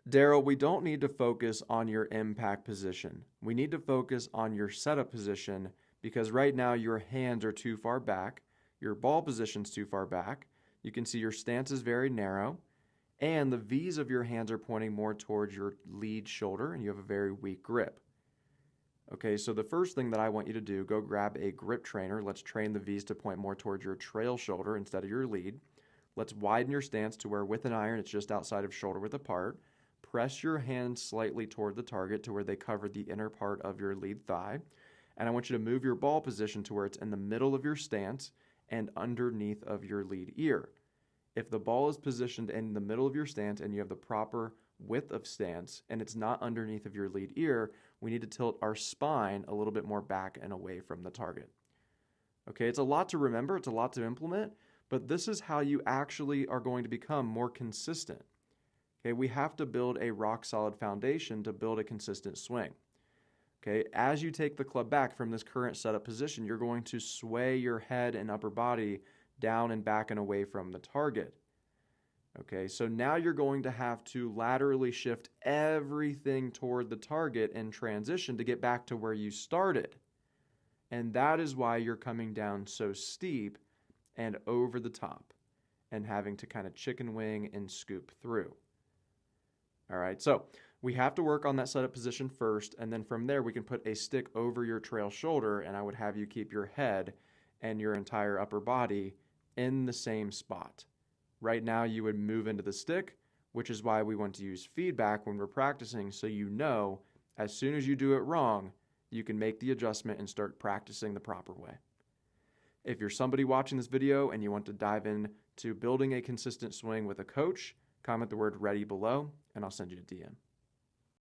Daryl, we don't need to focus on your impact position. We need to focus on your setup position because right now your hands are too far back, your ball position's too far back. You can see your stance is very narrow, and the V's of your hands are pointing more towards your lead shoulder, and you have a very weak grip. Okay, so the first thing that I want you to do, go grab a grip trainer. Let's train the V's to point more towards your trail shoulder instead of your lead. Let's widen your stance to where with an iron it's just outside of shoulder width apart. Press your hands slightly toward the target to where they cover the inner part of your lead thigh. And I want you to move your ball position to where it's in the middle of your stance and underneath of your lead ear. If the ball is positioned in the middle of your stance and you have the proper width of stance and it's not underneath of your lead ear, we need to tilt our spine a little bit more back and away from the target. Okay, it's a lot to remember, it's a lot to implement, but this is how you actually are going to become more consistent. Okay, we have to build a rock solid foundation to build a consistent swing. Okay, as you take the club back from this current setup position, you're going to sway your head and upper body down and back and away from the target. Okay, so now you're going to have to laterally shift everything toward the target in transition to get back to where you started. And that is why you're coming down so steep and over the top and having to kind of chicken wing and scoop through. All right, so we have to work on that setup position first, and then from there we can put a stick over your trail shoulder, and I would have you keep your head and your entire upper body in the same spot. Right now you would move into the stick, which is why we want to use feedback when we're practicing, so you know as soon as you do it wrong, you can make the adjustment and start practicing the proper way. If you're somebody watching this video and you want to dive into building a consistent swing with a coach, comment the word ready below and I'll send you a DM.